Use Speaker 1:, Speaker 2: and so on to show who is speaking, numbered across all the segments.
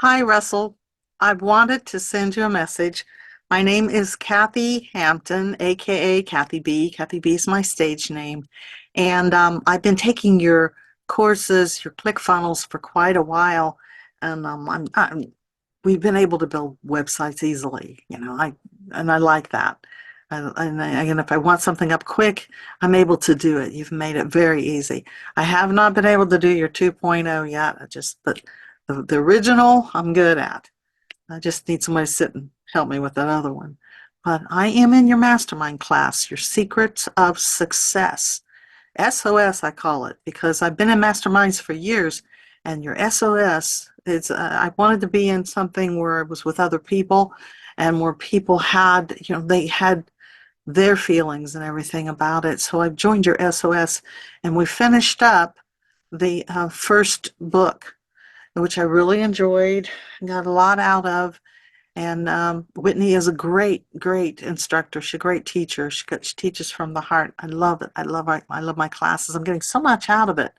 Speaker 1: Hi, Russell. I wanted to send you a message. My name is Kathy Hampton, aka Kathy B. Kathy B is my stage name. And I've been taking your courses, your ClickFunnels, for quite a while. And we've been able to build websites easily. I like that. And if I want something up quick, I'm able to do it. You've made it very easy. I have not been able to do your 2.0 yet. But the original, I'm good at. I just need somebody to sit and help me with that other one. But I am in your mastermind class, your secrets of success. SOS, I call it, because I've been in masterminds for years, and your SOS is, I wanted to be in something where I was with other people and where people had, they had their feelings and everything about it. So I've joined your SOS, and we finished up the first book, which I really enjoyed, got a lot out of. And Whitney is a great, great instructor. She's a great teacher. She teaches from the heart. I love it. I love my classes. I'm getting so much out of it,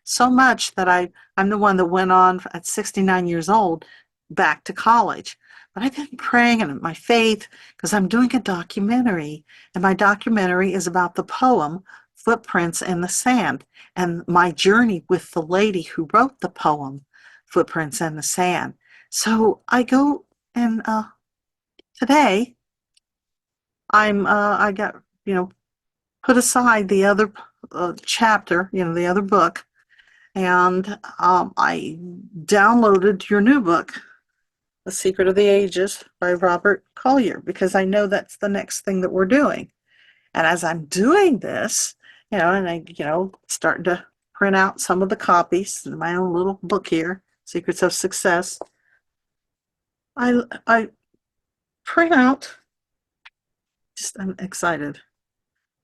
Speaker 1: so much that I'm the one that went on at 69 years old back to college. But I've been praying and my faith because I'm doing a documentary, and my documentary is about the poem Footprints in the Sand and my journey with the lady who wrote the poem Footprints in the Sand. So I go and today I got, put aside the other chapter, the other book, and I downloaded your new book, The Secret of the Ages by Robert Collier, because I know that's the next thing that we're doing. And as I'm doing this, and I, starting to print out some of the copies in my own little book here, Secrets of Success, I print out, just I'm excited,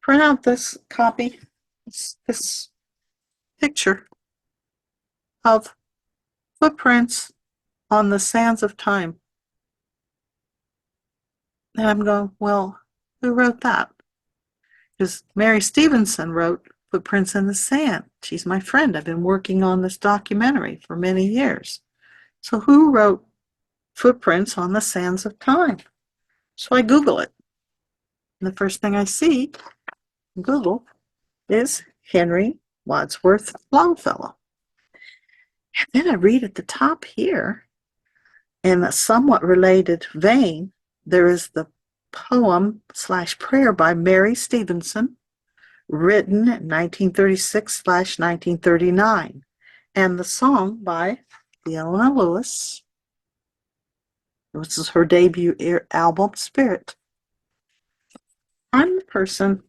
Speaker 1: print out this copy, this picture of footprints on the sands of time. And I'm going, well, who wrote that? Because Mary Stevenson wrote Footprints in the Sand. She's my friend. I've been working on this documentary for many years. So who wrote Footprints on the Sands of Time? So I Google it. And the first thing I see in Google is Henry Wadsworth Longfellow. And then I read at the top here, in a somewhat related vein, there is the poem slash prayer by Mary Stevenson, written in 1936/1939, and the song by Leona Lewis. This is her debut album, Spirit. I'm the person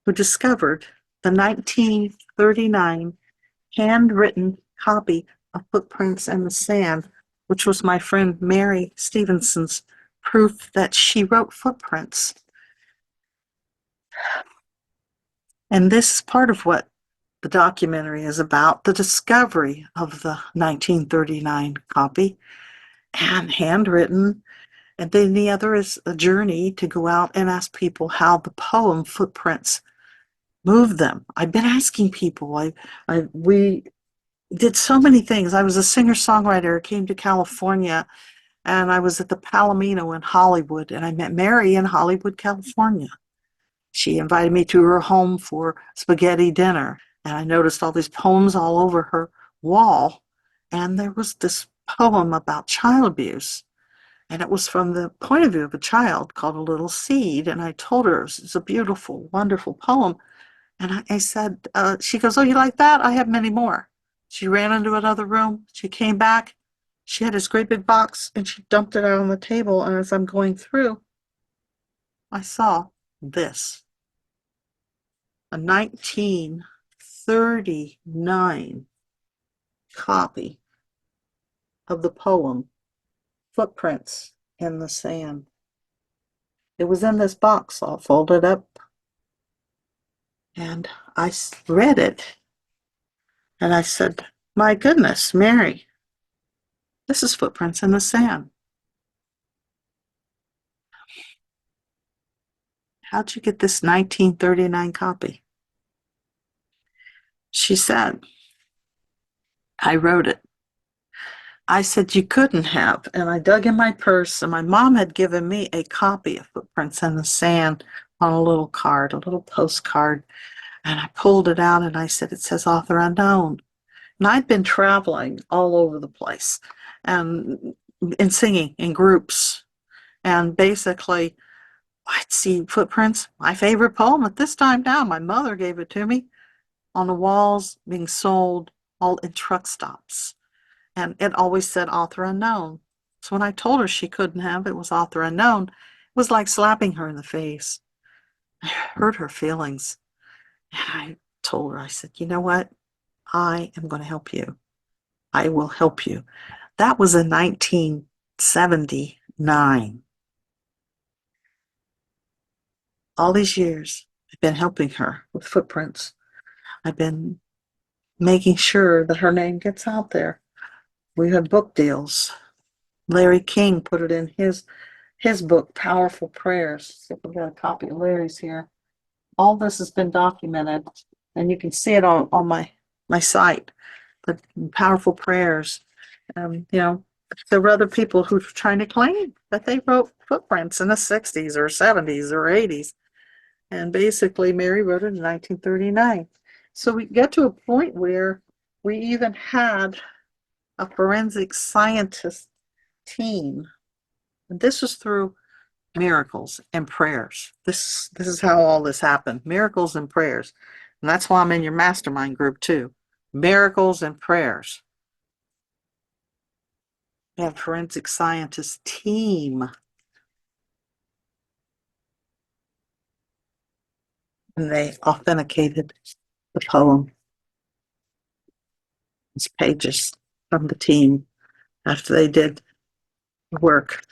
Speaker 1: who discovered the 1939 handwritten copy of Footprints in the Sand, which was my friend Mary Stevenson's proof that she wrote footprints. And this is part of what the documentary is about, the discovery of the 1939 copy and handwritten. And then the other is a journey to go out and ask people how the poem Footprints moved them. I've been asking people. We did so many things. I was a singer-songwriter, came to California, and I was at the Palomino in Hollywood, and I met Mary in Hollywood, California. She invited me to her home for spaghetti dinner, and I noticed all these poems all over her wall, and there was this poem about child abuse, and it was from the point of view of a child called A Little Seed, and I told her it's a beautiful, wonderful poem, and I said, she goes, oh, you like that? I have many more. She ran into another room. She came back. She had this great big box, and she dumped it out on the table, and as I'm going through, I saw this. A 1939 copy of the poem Footprints in the Sand. It was in this box all folded up, and I read it, and I said, my goodness, Mary, this is Footprints in the Sand. How'd you get this 1939 copy? She said, I wrote it. I said you couldn't have. And I dug in my purse, and my mom had given me a copy of Footprints in the Sand on a little card, a little postcard. And I pulled it out and I said, it says author unknown. And I'd been traveling all over the place and singing in groups. And basically, I'd see footprints, my favorite poem at this time now. My mother gave it to me on the walls being sold all in truck stops. And it always said author unknown. So when I told her she couldn't have it was author unknown, it was like slapping her in the face. I hurt her feelings. And I told her, I said, you know what? I am going to help you. I will help you. That was in 1979. All these years, I've been helping her with footprints. I've been making sure that her name gets out there. We had book deals. Larry King put it in his book, Powerful Prayers. So we've got a copy of Larry's here. All this has been documented, and you can see it on my site. The Powerful Prayers. There were other people who were trying to claim that they wrote footprints in the 60s or 70s or 80s. And basically, Mary wrote it in 1939. So we get to a point where we even had a forensic scientist team. And this was through miracles and prayers. This is how all this happened. Miracles and prayers. And that's why I'm in your mastermind group too. Miracles and prayers. We have forensic scientist team. And they authenticated the poem. These pages from the team after they did the work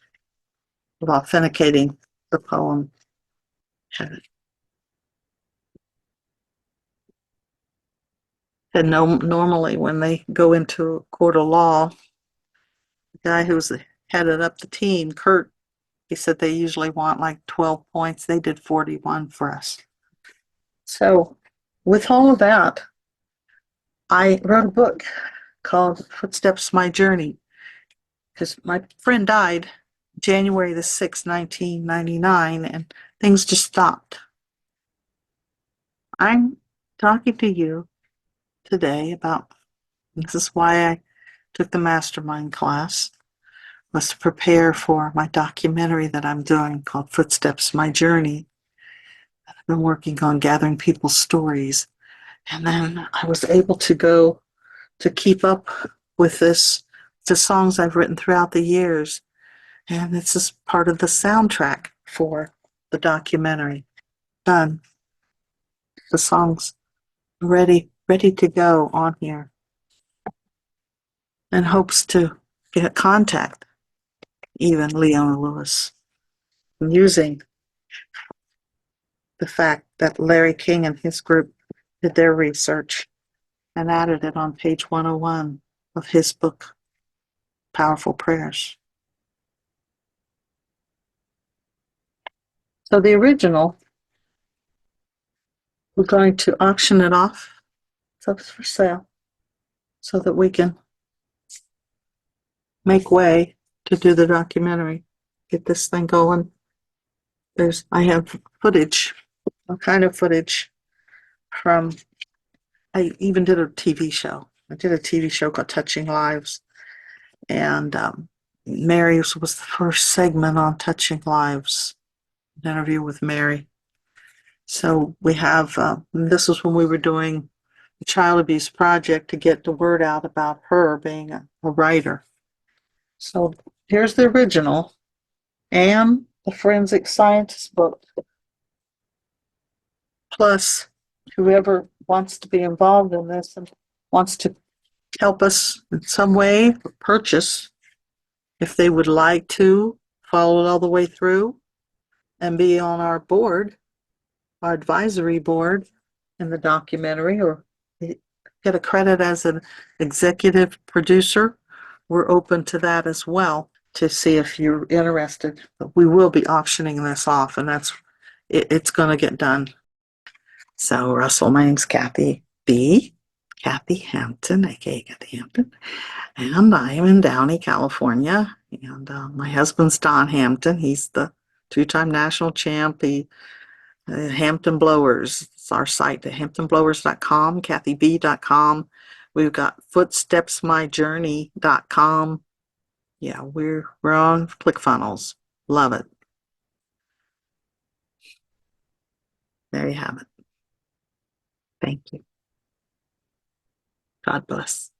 Speaker 1: of authenticating the poem. And normally when they go into a court of law, the guy who's headed up the team, Kurt, he said they usually want like 12 points. They did 41 for us. So with all of that, I wrote a book called Footsteps, My Journey, because my friend died January the 6th, 1999, and things just stopped. I'm talking to you today about, this is why I took the mastermind class, was to prepare for my documentary that I'm doing called Footsteps, My Journey. I've been working on gathering people's stories. And then I was able to go to keep up with the songs I've written throughout the years. And this is part of the soundtrack for the documentary. Done. The songs ready to go on here. And hopes to get contact even Leona Lewis, using the fact that Larry King and his group did their research and added it on page 101 of his book, Powerful Prayers. So the original, we're going to auction it off. It's up for sale so that we can make way to do the documentary, get this thing going. I have footage, all kind of footage from, I even did a TV show. I did a TV show called Touching Lives. And Mary's was the first segment on Touching Lives, an interview with Mary. So we have, this was when we were doing the Child Abuse Project to get the word out about her being a writer. So here's the original and the Forensic Scientist book. Plus, whoever wants to be involved in this and wants to help us in some way, purchase, if they would like to follow it all the way through and be on our board, our advisory board in the documentary, or get a credit as an executive producer, we're open to that as well to see if you're interested. But we will be auctioning this off, and it's going to get done. So Russell, my name's Kathy B. Kathy Hampton, aka Kathy Hampton, and I am in Downey, California. And my husband's Don Hampton. He's the two-time national champ. Hampton Blowers. It's our site, hamptonblowers.com, kathyb.com. We've got footstepsmyjourney.com. Yeah, we're on ClickFunnels. Love it. There you have it. Thank you. God bless.